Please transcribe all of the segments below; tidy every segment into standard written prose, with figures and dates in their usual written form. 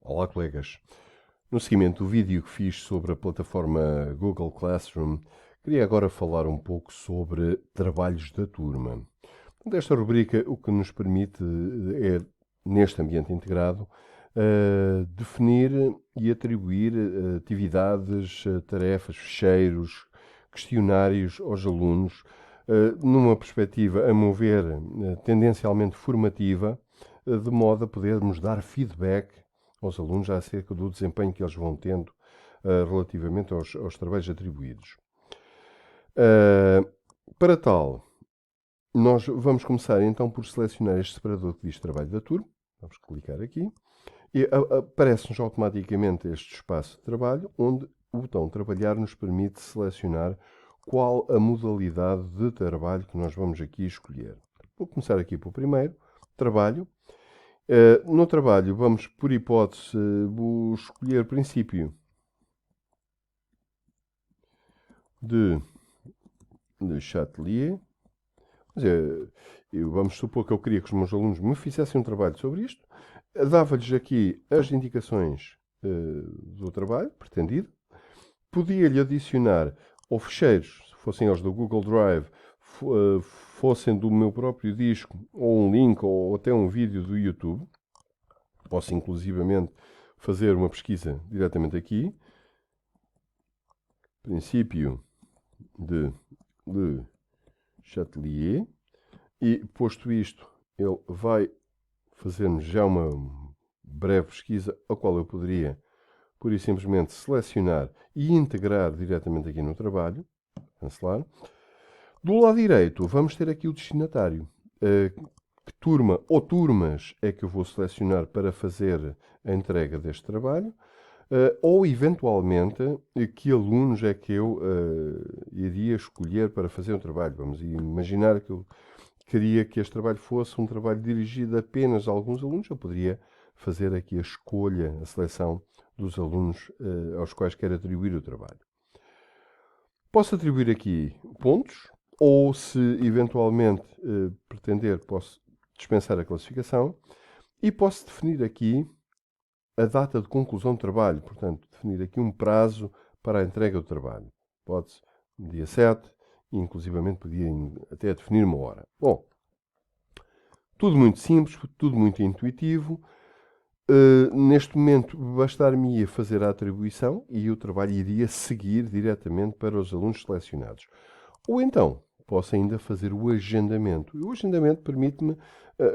Olá, colegas. No seguimento do vídeo que fiz sobre a plataforma Google Classroom, queria agora falar um pouco sobre trabalhos da turma. Desta rubrica, o que nos permite é, neste ambiente integrado, definir e atribuir atividades, tarefas, ficheiros, questionários aos alunos, numa perspectiva, a meu ver, tendencialmente formativa, de modo a podermos dar feedback aos alunos acerca do desempenho que eles vão tendo relativamente aos trabalhos atribuídos. Para tal, nós vamos começar então por selecionar este separador que diz trabalho da turma. Vamos clicar aqui. E aparece-nos automaticamente este espaço de trabalho, onde o botão trabalhar nos permite selecionar qual a modalidade de trabalho que nós vamos aqui escolher. Vou começar aqui pelo primeiro, trabalho. No trabalho, vamos, por hipótese, vou escolher princípio de Chatelier. Vamos supor que eu queria que os meus alunos me fizessem um trabalho sobre isto. Dava-lhes aqui as indicações do trabalho pretendido. Podia-lhe adicionar ou ficheiros, se fossem eles do Google Drive, fossem do meu próprio disco, ou um link, ou até um vídeo do YouTube. Posso inclusivamente fazer uma pesquisa diretamente aqui. Princípio de Chatelier. E posto isto, ele vai fazer-nos já uma breve pesquisa, a qual eu poderia, pura e simplesmente, selecionar e integrar diretamente aqui no trabalho. Cancelar. Do lado direito, vamos ter aqui o destinatário. Que turma ou turmas é que eu vou selecionar para fazer a entrega deste trabalho, ou eventualmente que alunos é que eu iria escolher para fazer um trabalho. Vamos imaginar que eu queria que este trabalho fosse um trabalho dirigido apenas a alguns alunos. Eu poderia fazer aqui a escolha, a seleção dos alunos aos quais quero atribuir o trabalho. Posso atribuir aqui pontos, ou se eventualmente pretender, posso dispensar a classificação e posso definir aqui a data de conclusão do trabalho, portanto, definir aqui um prazo para a entrega do trabalho. Pode-se dia 7, e inclusivamente podia até definir uma hora. Bom, tudo muito simples, tudo muito intuitivo. Neste momento, bastar-me fazer a atribuição e o trabalho iria seguir diretamente para os alunos selecionados. Ou então, posso ainda fazer o agendamento. E o agendamento permite-me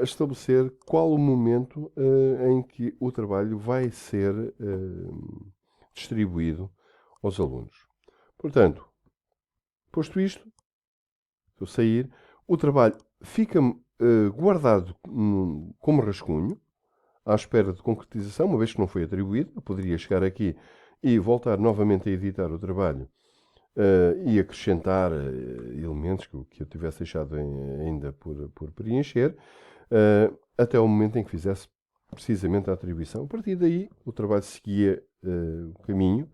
estabelecer qual o momento em que o trabalho vai ser distribuído aos alunos. Portanto, posto isto, se eu sair, o trabalho fica guardado como rascunho, à espera de concretização, uma vez que não foi atribuído. Eu poderia chegar aqui e voltar novamente a editar o trabalho e acrescentar elementos que eu tivesse deixado ainda por preencher, até o momento em que fizesse precisamente a atribuição. A partir daí, o trabalho seguia o caminho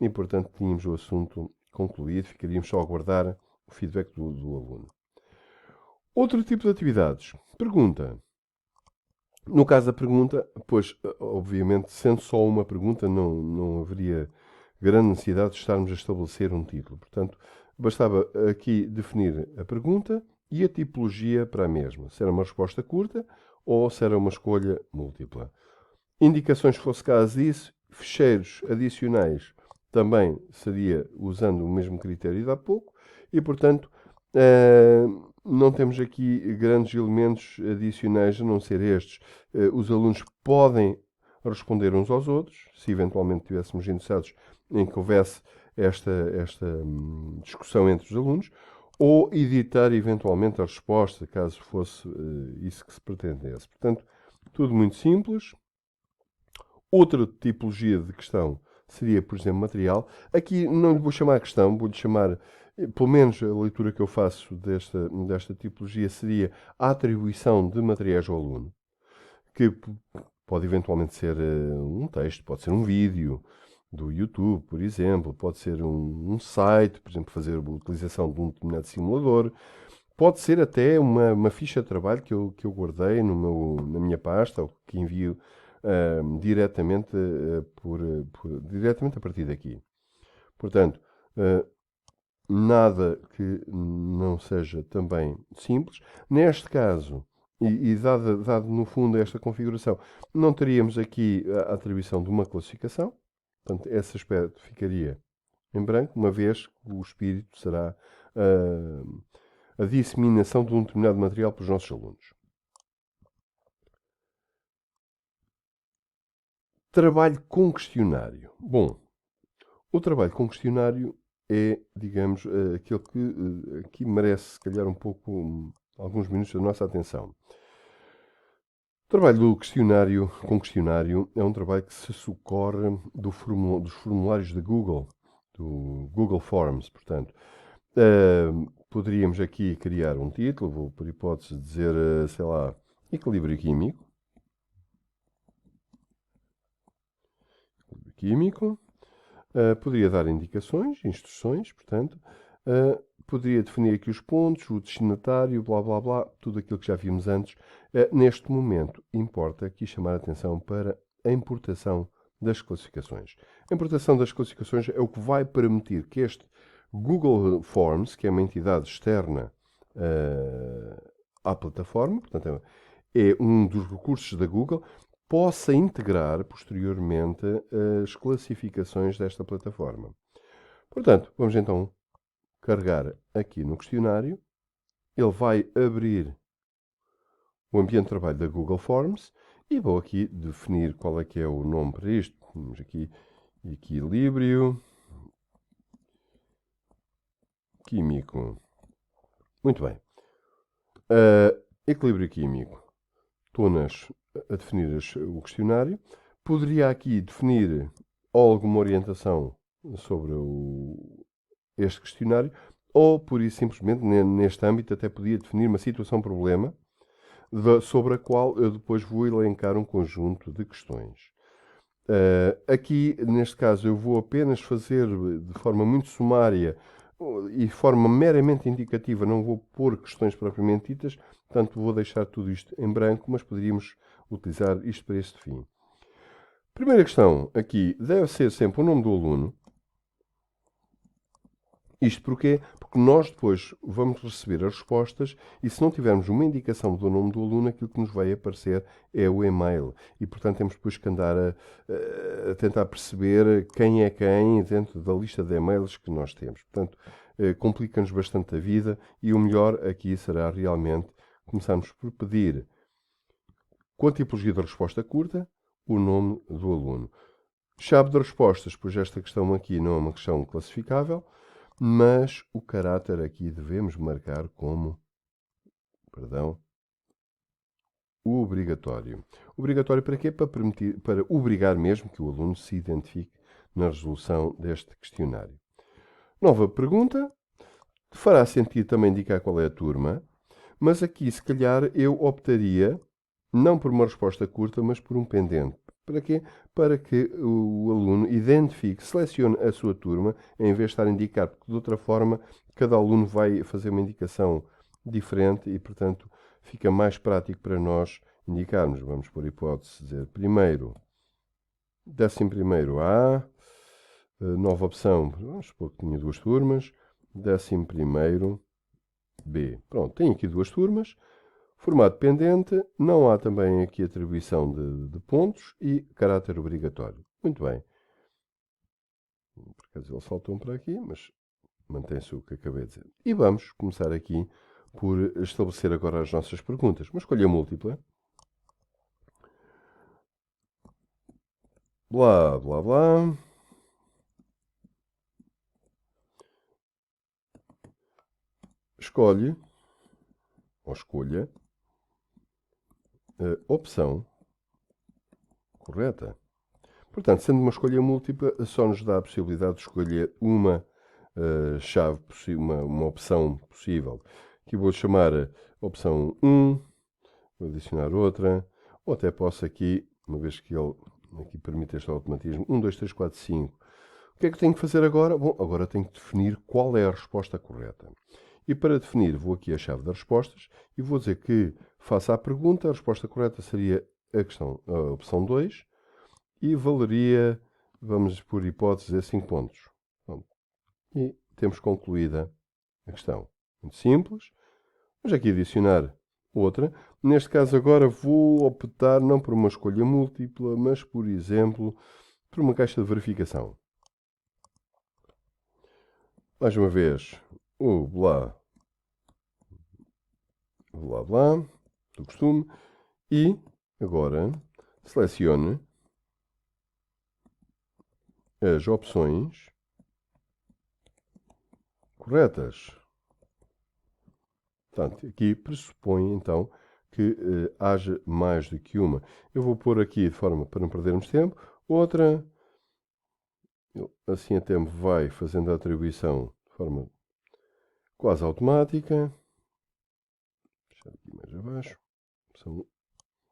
e, portanto, tínhamos o assunto concluído, ficaríamos só a aguardar o feedback do aluno. Outro tipo de atividades. Pergunta. No caso da pergunta, pois, obviamente, sendo só uma pergunta, não haveria grande necessidade de estarmos a estabelecer um título. Portanto, bastava aqui definir a pergunta e a tipologia para a mesma. Se era uma resposta curta ou se era uma escolha múltipla. Indicações, se fosse caso disso, ficheiros adicionais, também seria usando o mesmo critério de há pouco. E, portanto, não temos aqui grandes elementos adicionais a não ser estes. Os alunos podem responder uns aos outros, se eventualmente estivéssemos interessados em que houvesse esta discussão entre os alunos, ou editar eventualmente a resposta, caso fosse isso que se pretendesse. Portanto, tudo muito simples. Outra tipologia de questão seria, por exemplo, material. Aqui não lhe vou chamar questão, vou-lhe chamar, pelo menos a leitura que eu faço desta tipologia seria a atribuição de materiais ao aluno, que pode eventualmente ser um texto, pode ser um vídeo do YouTube, por exemplo, pode ser um site, por exemplo, fazer a utilização de um determinado simulador, pode ser até uma ficha de trabalho que eu guardei na minha pasta, ou que envio diretamente, diretamente a partir daqui. Portanto, nada que não seja também simples. Neste caso, e dado no fundo esta configuração, não teríamos aqui a atribuição de uma classificação. Portanto, esse aspecto ficaria em branco, uma vez que o espírito será a disseminação de um determinado material para os nossos alunos. Trabalho com questionário. Bom, o trabalho com questionário é, digamos, aquele que aqui merece, se calhar, um pouco, alguns minutos da nossa atenção. O trabalho do questionário com questionário é um trabalho que se socorre dos formulários de Google, do Google Forms, portanto. Poderíamos aqui criar um título, vou por hipótese dizer, sei lá, equilíbrio químico. Poderia dar indicações, instruções, portanto. Poderia definir aqui os pontos, o destinatário, blá blá blá, tudo aquilo que já vimos antes. Neste momento, importa aqui chamar a atenção para a importação das classificações. A importação das classificações é o que vai permitir que este Google Forms, que é uma entidade externa à plataforma, portanto é um dos recursos da Google, possa integrar posteriormente as classificações desta plataforma. Portanto, vamos então carregar aqui no questionário. Ele vai abrir o ambiente de trabalho da Google Forms e vou aqui definir qual é que é o nome para isto. Temos aqui equilíbrio químico. Muito bem. Equilíbrio químico. Estou a definir o questionário. Poderia aqui definir alguma orientação sobre este questionário, ou, por isso, simplesmente, neste âmbito, até podia definir uma situação-problema sobre a qual eu depois vou elencar um conjunto de questões. Aqui, neste caso, eu vou apenas fazer de forma muito sumária e de forma meramente indicativa, não vou pôr questões propriamente ditas, portanto vou deixar tudo isto em branco, mas poderíamos utilizar isto para este fim. Primeira questão aqui deve ser sempre o nome do aluno. Isto porquê? Porque nós depois vamos receber as respostas e se não tivermos uma indicação do nome do aluno, aquilo que nos vai aparecer é o e-mail. E, portanto, temos depois que andar a tentar perceber quem é quem dentro da lista de e-mails que nós temos. Portanto, complica-nos bastante a vida e o melhor aqui será realmente começarmos por pedir, com a tipologia de resposta curta, o nome do aluno. Chave de respostas, pois esta questão aqui não é uma questão classificável, mas o caráter aqui devemos marcar como, obrigatório. Obrigatório para quê? Para obrigar mesmo que o aluno se identifique na resolução deste questionário. Nova pergunta. Fará sentido também indicar qual é a turma, mas aqui, se calhar, eu optaria não por uma resposta curta, mas por um pendente. Para quê? Para que o aluno identifique, selecione a sua turma, em vez de estar a indicar, porque de outra forma cada aluno vai fazer uma indicação diferente e, portanto, fica mais prático para nós indicarmos. Vamos por hipótese dizer primeiro, 11º A, nova opção, vamos supor que tinha duas turmas, 11º B. Pronto, tem aqui duas turmas. Formato pendente, não há também aqui atribuição de pontos e caráter obrigatório. Muito bem. Por acaso eles saltam para aqui, mas mantém-se o que acabei de dizer. E vamos começar aqui por estabelecer agora as nossas perguntas. Uma escolha múltipla. Blá, blá, blá. Escolhe, ou escolha, a opção correta. Portanto, sendo uma escolha múltipla, só nos dá a possibilidade de escolher uma chave, uma opção possível. Aqui vou chamar a opção 1, vou adicionar outra, ou até posso aqui, uma vez que ele aqui permite este automatismo, 1, 2, 3, 4, 5. O que é que tenho que fazer agora? Bom, agora tenho que definir qual é a resposta correta. E para definir, vou aqui à chave das respostas e vou dizer que, face à pergunta, a resposta correta seria a opção 2 e valeria, vamos por hipótese, 5 pontos. Pronto. E temos concluída a questão. Muito simples. Vamos aqui adicionar outra. Neste caso agora vou optar não por uma escolha múltipla, mas, por exemplo, por uma caixa de verificação. Mais uma vez, o blá, blá, blá, do costume. E agora selecione as opções corretas. Portanto, aqui pressupõe então que haja mais do que uma. Eu vou pôr aqui de forma para não perdermos tempo. Outra, assim até me vai fazendo a atribuição de forma quase automática. Deixar aqui mais abaixo.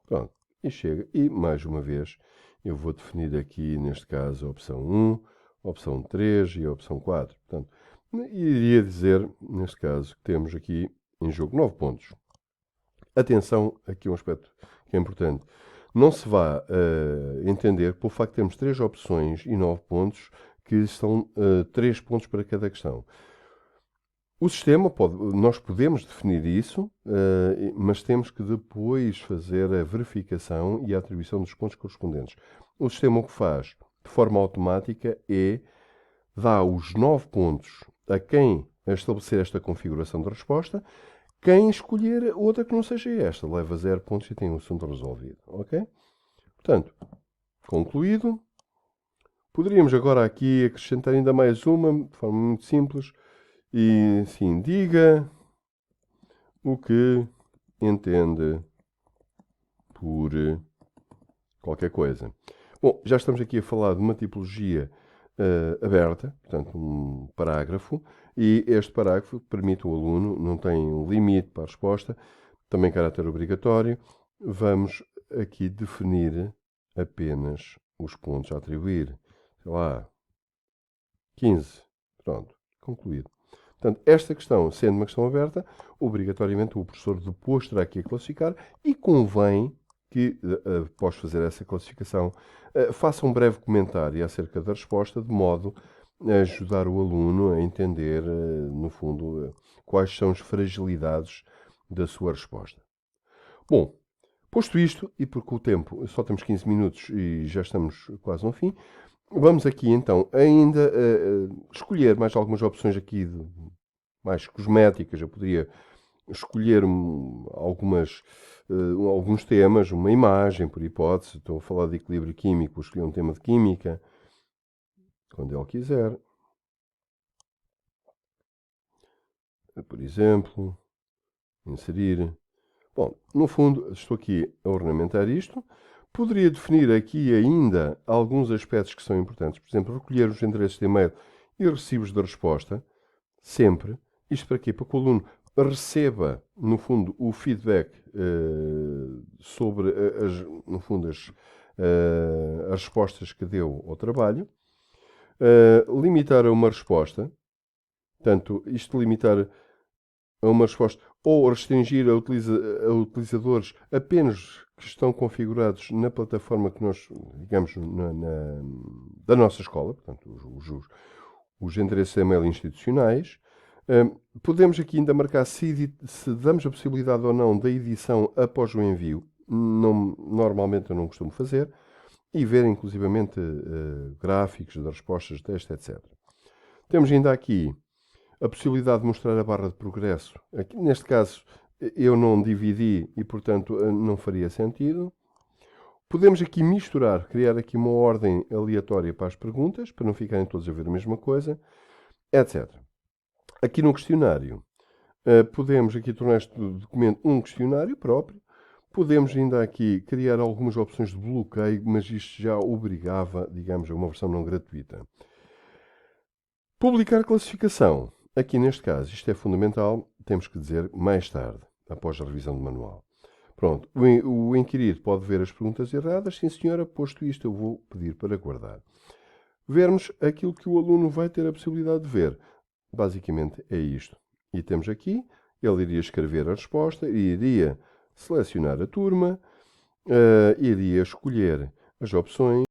Pronto, e chega. E mais uma vez eu vou definir aqui, neste caso, a opção 1, a opção 3 e a opção 4. Portanto, iria dizer, neste caso, que temos aqui em jogo 9 pontos. Atenção, aqui um aspecto que é importante. Não se vá entender pelo facto de termos 3 opções e 9 pontos, que são 3 pontos para cada questão. O sistema, nós podemos definir isso, mas temos que depois fazer a verificação e a atribuição dos pontos correspondentes. O sistema o que faz, de forma automática, é dá os 9 pontos a quem estabelecer esta configuração de resposta. Quem escolher outra que não seja esta, leva 0 pontos e tem o assunto resolvido. Ok? Portanto, concluído. Poderíamos agora aqui acrescentar ainda mais uma, de forma muito simples. E sim, diga o que entende por qualquer coisa. Bom, já estamos aqui a falar de uma tipologia aberta, portanto, um parágrafo, e este parágrafo permite ao aluno, não tem um limite para a resposta, também caráter obrigatório. Vamos aqui definir apenas os pontos a atribuir. Sei lá, 15. Pronto, concluído. Portanto, esta questão, sendo uma questão aberta, obrigatoriamente o professor depois terá que a classificar e convém que, após fazer essa classificação, faça um breve comentário acerca da resposta, de modo a ajudar o aluno a entender, no fundo, quais são as fragilidades da sua resposta. Bom, posto isto, e porque o tempo, só temos 15 minutos e já estamos quase no fim, vamos aqui então ainda escolher mais algumas opções aqui mais cosméticas. Eu poderia escolher alguns temas, uma imagem, por hipótese. Estou a falar de equilíbrio químico, vou escolher um tema de química, quando ele quiser. Por exemplo, inserir. Bom, no fundo, estou aqui a ornamentar isto. Poderia definir aqui ainda alguns aspectos que são importantes. Por exemplo, recolher os endereços de e-mail e recibos de resposta, sempre. Isto para quê? Para que o aluno receba, no fundo, o feedback sobre, no fundo, as respostas que deu ao trabalho. Limitar a uma resposta. Portanto, isto limitar a uma resposta ou restringir a utilizadores apenas que estão configurados na plataforma que nós, digamos, da nossa escola, portanto, os endereços de e-mail institucionais. Podemos aqui ainda marcar se damos a possibilidade ou não da edição após o envio. Normalmente eu não costumo fazer. E ver inclusivamente gráficos das respostas de texto, etc. Temos ainda aqui a possibilidade de mostrar a barra de progresso. Aqui, neste caso, eu não dividi e, portanto, não faria sentido. Podemos aqui misturar, criar aqui uma ordem aleatória para as perguntas, para não ficarem todos a ver a mesma coisa, etc. Aqui no questionário, podemos aqui tornar este documento um questionário próprio. Podemos ainda aqui criar algumas opções de bloqueio, mas isto já obrigava, digamos, a uma versão não gratuita. Publicar classificação. Aqui neste caso, isto é fundamental, temos que dizer mais tarde, após a revisão do manual. Pronto, o inquirido pode ver as perguntas erradas. Sim, senhora, posto isto, eu vou pedir para guardar. Vermos aquilo que o aluno vai ter a possibilidade de ver. Basicamente é isto. E temos aqui, ele iria escrever a resposta, iria selecionar a turma iria escolher as opções